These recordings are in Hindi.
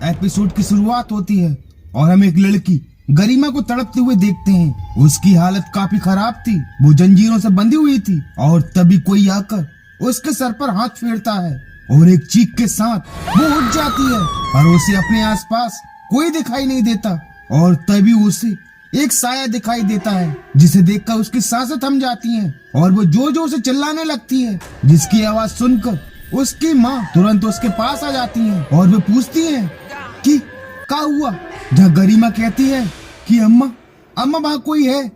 एपिसोड की शुरुआत होती है और हम एक लड़की गरिमा को तड़पते हुए देखते हैं। उसकी हालत काफी खराब थी, वो जंजीरों से बंधी हुई थी और तभी कोई आकर उसके सर पर हाथ फेरता है और एक चीख के साथ वो उठ जाती है पर उसे अपने आसपास कोई दिखाई नहीं देता और तभी उसे एक साया दिखाई देता है जिसे देखकर उसकी सांसें थम जाती हैं और वो जोर जोर से चिल्लाने लगती है, जिसकी आवाज सुनकर उसकी माँ तुरंत उसके पास आ जाती है और वो पूछती है कि क्या हुआ। जहाँ गरिमा कहती है कि अम्मा वहाँ कोई है,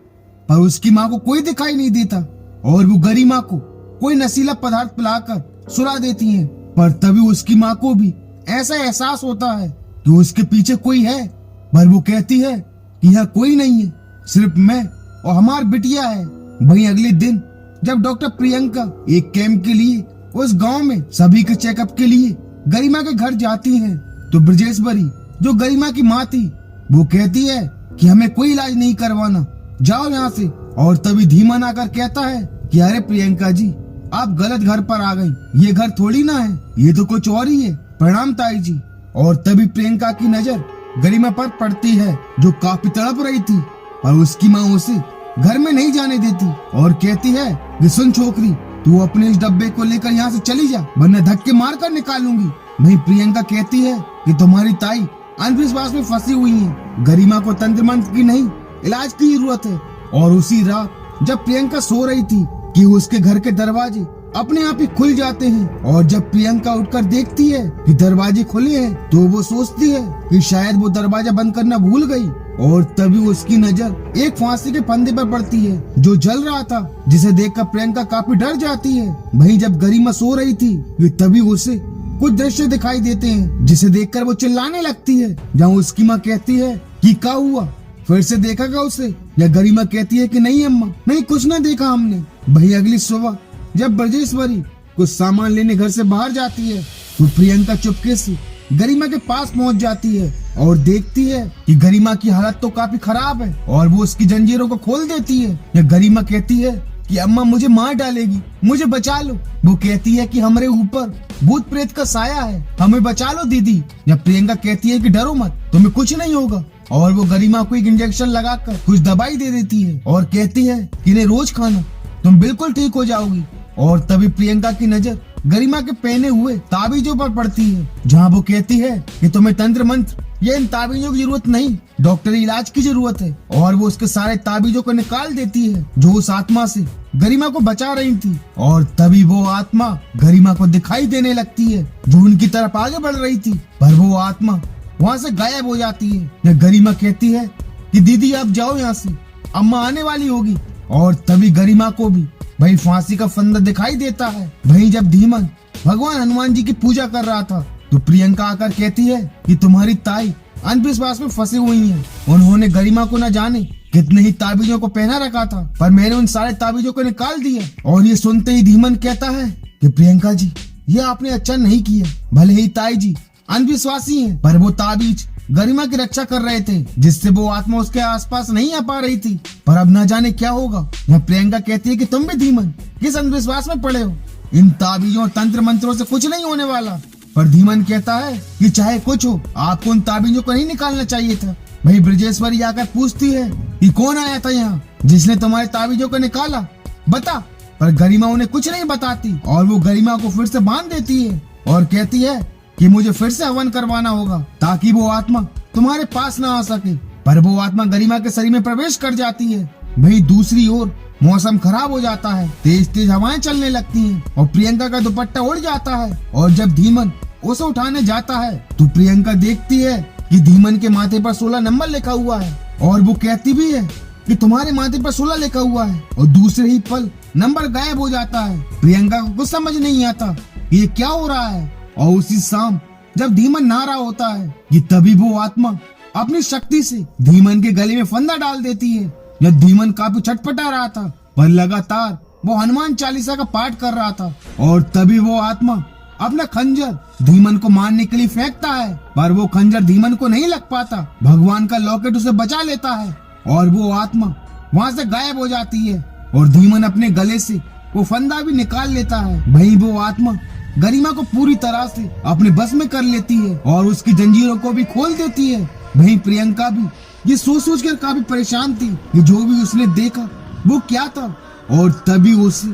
पर उसकी माँ को कोई दिखाई नहीं देता और वो गरिमा को कोई नशीला पदार्थ पिलाकर सुला देती है। पर तभी उसकी माँ को भी ऐसा एहसास होता है कि उसके पीछे कोई है, पर वो कहती है कि यहाँ कोई नहीं है, सिर्फ मैं और हमारी बिटिया है। वहीं अगले दिन जब डॉक्टर प्रियंका एक कैंप के लिए उस गांव में सभी के चेकअप के लिए गरिमा के घर जाती हैं, तो ब्रजेश्वरी जो गरिमा की माँ थी वो कहती है कि हमें कोई इलाज नहीं करवाना, जाओ यहाँ से। और तभी धीमान आकर कहता है कि अरे प्रियंका जी, आप गलत घर पर आ गई, ये घर थोड़ी ना है, ये तो कुछ और ही है, प्रणाम ताई जी। और तभी प्रियंका की नजर गरिमा पर पड़ती है जो काफी तड़प रही थी, पर उसकी माँ उसे घर में नहीं जाने देती और कहती है कि सुन छोकरी, तू अपने इस डब्बे को लेकर यहाँ से चली जा, वरना धक्के मार कर निकालूंगी। वहीं प्रियंका कहती है कि तुम्हारी ताई अंधविश्वास में फंसी हुई है, गरिमा को तंत्र मंत्र की नहीं इलाज की जरूरत है। और उसी रात जब प्रियंका सो रही थी कि उसके घर के दरवाजे अपने आप ही खुल जाते हैं और जब प्रियंका उठकर देखती है कि दरवाजे खुले हैं तो वो सोचती है कि शायद वो दरवाजा बंद करना भूल गई। और तभी उसकी नजर एक फांसी के फंदे पर पड़ती है जो जल रहा था, जिसे देखकर प्रियंका काफी डर जाती है। वहीं जब गरिमा सो रही थी तभी उसे कुछ दृश्य दिखाई देते हैं जिसे देखकर वो चिल्लाने लगती है। जहाँ उसकी माँ कहती है कि क्या हुआ, फिर से देखा क्या उसे? या गरिमा कहती है कि नहीं अम्मा, नहीं कुछ ना देखा हमने। वही अगली सुबह जब ब्रजेश्वरी कुछ सामान लेने घर से बाहर जाती है तो प्रियंका चुपके से गरिमा के पास पहुंच जाती है और देखती है कि गरिमा की हालत तो काफी खराब है और वो उसकी जंजीरों को खोल देती है। या गरिमा कहती है कि अम्मा मुझे मार डालेगी, मुझे बचा लो। वो कहती है कि हमारे ऊपर भूत प्रेत का साया है, हमें बचा लो दीदी। या प्रियंका कहती है कि डरो मत, तुम्हें कुछ नहीं होगा। और वो गरिमा को एक इंजेक्शन लगाकर कुछ दवाई दे देती है और कहती है कि इन्हें रोज खाना, तुम बिल्कुल ठीक हो जाओगी। और तभी प्रियंका की नजर गरिमा के पहने हुए ताबीजों पर पड़ती है, जहाँ वो कहती है कि तुम्हें तंत्र मंत्र या इन ताबीजों की जरूरत नहीं, डॉक्टरी इलाज की जरूरत है। और वो उसके सारे ताबीजों को निकाल देती है जो उस आत्मा से गरिमा को बचा रही थी। और तभी वो आत्मा गरिमा को दिखाई देने लगती है जो उनकी तरफ आगे बढ़ रही थी, पर वो आत्मा वहाँ से गायब हो जाती है। या गरिमा कहती है कि दीदी आप जाओ यहाँ से, अम्मा आने वाली होगी। और तभी गरिमा को भी वही फांसी का फंदा दिखाई देता है। वहीं जब धीमन भगवान हनुमान जी की पूजा कर रहा था तो प्रियंका आकर कहती है कि तुम्हारी ताई अंधविश्वास में फंसी हुई है, उन्होंने गरिमा को न जाने कितने ही ताबीजों को पहना रखा था, पर मैंने उन सारे ताबीजों को निकाल दिया। और ये सुनते ही धीमन कहता है कि प्रियंका जी, ये आपने अच्छा नहीं किया, भले ही ताई जी अंधविश्वासी हैं, पर वो ताबीज गरिमा की रक्षा कर रहे थे, जिससे वो आत्मा उसके आसपास नहीं आ पा रही थी। पर अब न जाने क्या होगा। यह प्रियंका कहती है कि तुम भी धीमन किस अंधविश्वास में पड़े हो, इन ताबीजों और तंत्र मंत्रों से कुछ नहीं होने वाला। पर धीमन कहता है कि चाहे कुछ हो, आपको उन ताबीजों को नहीं निकालना चाहिए था। वही ब्रजेश्वरी आकर पूछती है कि कौन आया था यहाँ जिसने तुम्हारे ताबीजों को निकाला, बता। पर गरिमा उन्हें कुछ नहीं बताती और वो गरिमा को फिर से बांध देती है और कहती है कि मुझे फिर से हवन करवाना होगा ताकि वो आत्मा तुम्हारे पास ना आ सके। पर वो आत्मा गरिमा के शरीर में प्रवेश कर जाती है। वहीं दूसरी ओर मौसम खराब हो जाता है, तेज तेज हवाएं चलने लगती हैं और प्रियंका का दुपट्टा उड़ जाता है। और जब धीमन उसे उठाने जाता है तो प्रियंका देखती है कि धीमन के माथे पर 16 नंबर लिखा हुआ है और वो कहती भी है कि तुम्हारे माथे पर 16 लिखा हुआ है। और दूसरे ही पल नंबर गायब हो जाता है। प्रियंका को कुछ समझ नहीं आता ये क्या हो रहा है। और उसी शाम जब धीमन नहा रहा होता है कि तभी वो आत्मा अपनी शक्ति से धीमन के गले में फंदा डाल देती है। जब धीमन काफी छटपटा रहा था, पर लगातार वो हनुमान चालीसा का पाठ कर रहा था। और तभी वो आत्मा अपना खंजर धीमन को मारने के लिए फेंकता है, पर वो खंजर धीमन को नहीं लग पाता। भगवान का लॉकेट उसे बचा लेता है और वो आत्मा वहाँ से गायब हो जाती है और धीमन अपने गले से वो फंदा भी निकाल लेता है। वहीं वो आत्मा गरिमा को पूरी तरह से अपने बस में कर लेती है और उसकी जंजीरों को भी खोल देती है। वहीं प्रियंका भी ये सोच कर काफी परेशान थी कि जो भी उसने देखा वो क्या था। और तभी उसे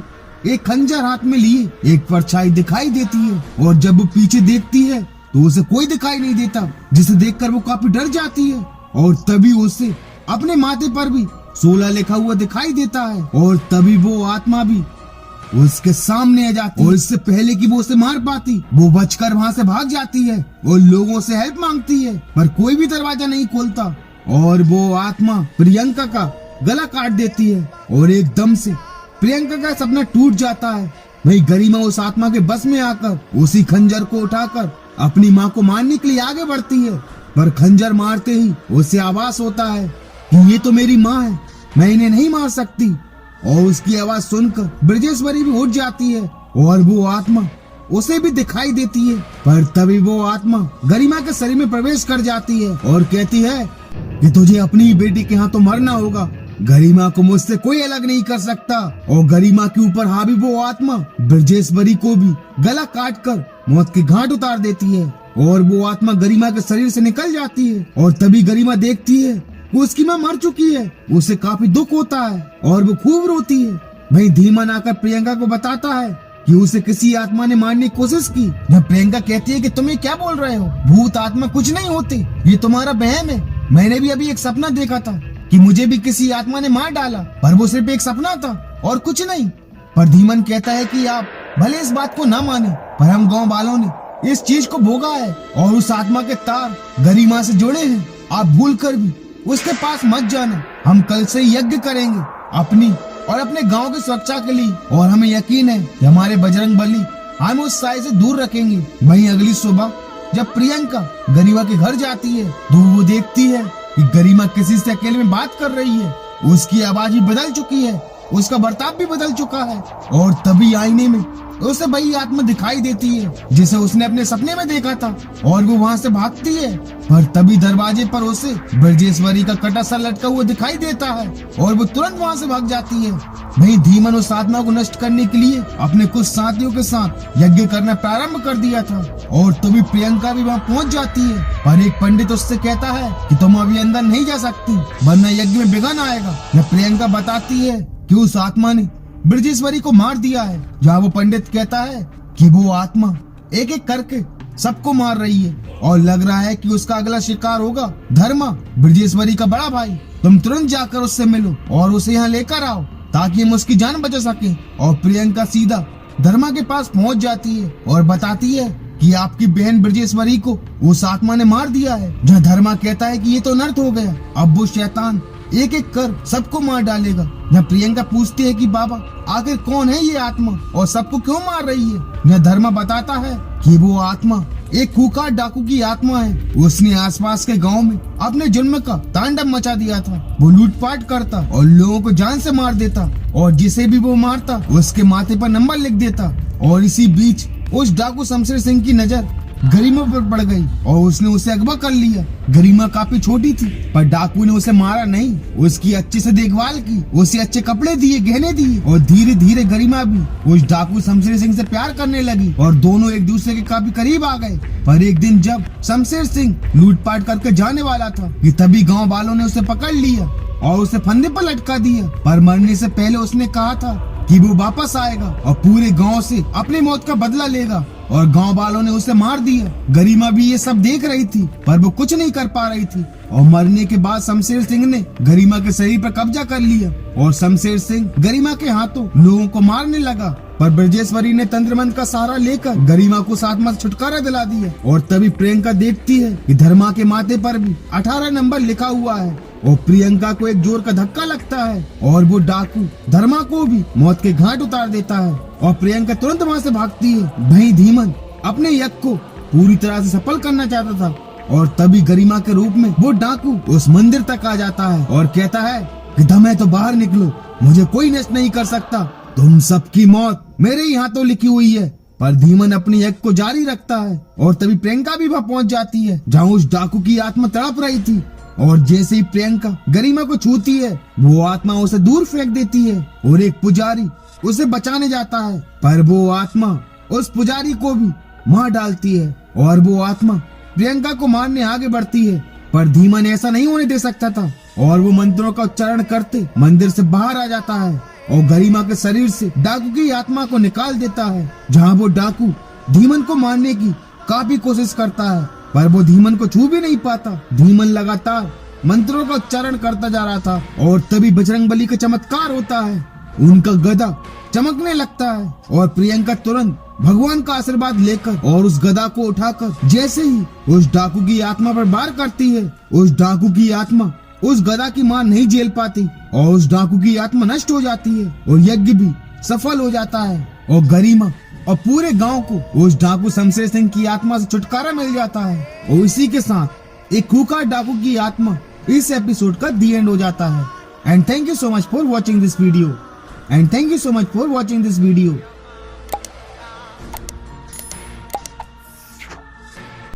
एक खंजर हाथ में लिए एक परछाई दिखाई देती है और जब वो पीछे देखती है तो उसे कोई दिखाई नहीं देता, जिसे देखकर वो काफी डर जाती है। और तभी उसे अपने माथे पर भी 16 लिखा हुआ दिखाई देता है और तभी वो आत्मा भी उसके सामने आ जाती है और इससे पहले कि वो उसे मार पाती वो बचकर वहाँ से भाग जाती है और लोगों से हेल्प मांगती है, पर कोई भी दरवाजा नहीं खोलता और वो आत्मा प्रियंका का गला काट देती है और एकदम से प्रियंका का सपना टूट जाता है। वही गरिमा उस आत्मा के बस में आकर उसी खंजर को उठाकर अपनी माँ को मारने के लिए आगे बढ़ती है, पर खंजर मारते ही उसे आभास होता है कि ये तो मेरी माँ है, मैं इन्हें नहीं मार सकती। और उसकी आवाज सुनकर ब्रजेश्वरी भी उठ जाती है और वो आत्मा उसे भी दिखाई देती है, पर तभी वो आत्मा गरिमा के शरीर में प्रवेश कर जाती है और कहती है कि तुझे अपनी बेटी के हाथों मरना होगा, गरिमा को मुझसे कोई अलग नहीं कर सकता। और गरिमा के ऊपर हावी वो आत्मा ब्रजेश्वरी को भी गला काट कर मौत के घाट उतार देती है और वो आत्मा गरिमा के शरीर से निकल जाती है। और तभी गरिमा देखती है वो उसकी माँ मर चुकी है, उसे काफी दुख होता है और वो खूब रोती है। वहीं धीमन आकर प्रियंका को बताता है कि उसे किसी आत्मा ने मारने की कोशिश की। जब प्रियंका कहती है कि तुम ये क्या बोल रहे हो, भूत आत्मा कुछ नहीं होते, ये तुम्हारा वहम है। मैंने भी अभी एक सपना देखा था कि मुझे भी किसी आत्मा ने मार डाला, पर वो सिर्फ एक सपना था और कुछ नहीं। पर धीमन कहता है कि आप भले इस बात को न माने, पर हम गाँव वालों ने इस चीज को भोगा है और उस आत्मा के तार गरिमा से जुड़े हैं। आप भूल कर भी उसके पास मत जाना। हम कल से यज्ञ करेंगे अपनी और अपने गांव की सुरक्षा के लिए और हमें यकीन है कि हमारे बजरंग बली हमें उस साय से दूर रखेंगे। वहीं अगली सुबह जब प्रियंका गरिमा के घर जाती है तो वो देखती है कि गरिमा किसी से अकेले में बात कर रही है। उसकी आवाज भी बदल चुकी है, उसका बर्ताव भी बदल चुका है और तभी आईने में उसे वही आत्मा दिखाई देती है जिसे उसने अपने सपने में देखा था और वो वहाँ से भागती है। पर तभी दरवाजे पर उसे ब्रजेश्वरी का कटा सा लटका हुआ दिखाई देता है और वो तुरंत वहाँ से भाग जाती है। वहीं धीमन उस आत्मा को नष्ट करने के लिए अपने कुछ साथियों के साथ यज्ञ करना प्रारंभ कर दिया था और तभी प्रियंका भी वहाँ पहुँच जाती है, पर एक पंडित उससे कहता है कि तुम अभी अंदर नहीं जा सकती वरना यज्ञ में विघ्न आएगा। प्रियंका बताती है कि उस आत्मा ने ब्रजेश्वरी को मार दिया है। जहाँ वो पंडित कहता है कि वो आत्मा एक एक करके सबको मार रही है और लग रहा है कि उसका अगला शिकार होगा धर्मा, ब्रजेश्वरी का बड़ा भाई। तुम तुरंत जाकर उससे मिलो और उसे यहाँ लेकर आओ ताकि हम उसकी जान बचा सके। और प्रियंका सीधा धर्मा के पास पहुँच जाती है और बताती है कि आपकी बहन ब्रजेश्वरी को उस आत्मा ने मार दिया है। जहाँ धर्मा कहता है कि ये तो अनर्थ हो गया, अब वो शैतान एक एक कर सबको मार डालेगा। जहाँ प्रियंका पूछती है कि बाबा आखिर कौन है ये आत्मा और सबको क्यों मार रही है। जहाँ धर्मा बताता है कि वो आत्मा एक खूंखार डाकू की आत्मा है। उसने आसपास के गांव में अपने जुल्म का तांडव मचा दिया था। वो लूटपाट करता और लोगों को जान से मार देता और जिसे भी वो मारता उसके माथे पर नंबर लिख देता। और इसी बीच उस डाकू शमशेर सिंह की नजर गरिमा पर पड़ गई और उसने उसे अगवा कर लिया। गरिमा काफी छोटी थी पर डाकू ने उसे मारा नहीं, उसकी अच्छे से देखभाल की, उसे अच्छे कपड़े दिए, गहने दिए और धीरे धीरे गरिमा भी उस डाकू शमशेर सिंह से प्यार करने लगी और दोनों एक दूसरे के काफी करीब आ गए। पर एक दिन जब शमशेर सिंह लूटपाट करके जाने वाला था कि तभी गाँव वालों ने उसे पकड़ लिया और उसे फंदे पर लटका दिया। पर मरने से पहले उसने कहा था कि वो वापस आएगा और पूरे गांव से अपनी मौत का बदला लेगा और गांव वालों ने उसे मार दिया। गरिमा भी ये सब देख रही थी पर वो कुछ नहीं कर पा रही थी और मरने के बाद शमशेर सिंह ने गरिमा के शरीर पर कब्जा कर लिया और शमशेर सिंह गरिमा के हाथों लोगों को मारने लगा। पर ब्रजेश्वरी ने तंत्र मंत्र का सहारा लेकर गरिमा को आत्मा से छुटकारा दिला दिया। और तभी प्रियंका देखती है कि धर्मा के माथे पर भी 18 नंबर लिखा हुआ है और प्रियंका को एक जोर का धक्का लगता है और वो डाकू धर्मा को भी मौत के घाट उतार देता है और प्रियंका तुरंत वहाँ से भागती है। वहीं धीमन अपने यज्ञ को पूरी तरह से सफल करना चाहता था और तभी गरिमा के रूप में वो डाकू उस मंदिर तक आ जाता है और कहता है कि दमे तो बाहर निकलो, मुझे कोई नष्ट नहीं कर सकता, तुम सबकी मौत मेरे ही हाथों लिखी हुई है। पर धीमन अपनी यज्ञ को जारी रखता है और तभी प्रियंका भी वहाँ पहुँच जाती है जहाँ उस डाकू की आत्मा तड़प रही थी और जैसे ही प्रियंका गरिमा को छूती है वो आत्मा उसे दूर फेंक देती है और एक पुजारी उसे बचाने जाता है। पर वो आत्मा उस पुजारी को भी मार डालती है और वो आत्मा प्रियंका को मारने आगे बढ़ती है, पर धीमन ऐसा नहीं होने दे सकता था और वो मंत्रों का उच्चारण करते मंदिर से बाहर आ जाता है और गरिमा के शरीर से डाकू की आत्मा को निकाल देता है। जहाँ वो डाकू धीमन को मारने की काफी कोशिश करता है, पर वो धीमन को छू भी नहीं पाता। धीमन लगातार मंत्रों का उच्चारण करता जा रहा था और तभी बजरंगबली का चमत्कार होता है। उनका गदा चमकने लगता है और प्रियंका तुरंत भगवान का आशीर्वाद लेकर और उस गदा को उठाकर जैसे ही उस डाकू की आत्मा पर वार करती है, उस डाकू की आत्मा उस गदा की मार नहीं झेल पाती और उस डाकू की आत्मा नष्ट हो जाती है और यज्ञ भी सफल हो जाता है और गरिमा और पूरे गांव को उस डाकू शमशेर सिंह की आत्मा से छुटकारा मिल जाता है। और इसी के साथ एक खूंखार डाकू की आत्मा इस एपिसोड का दी एंड हो जाता है। And thank you so much for watching this video.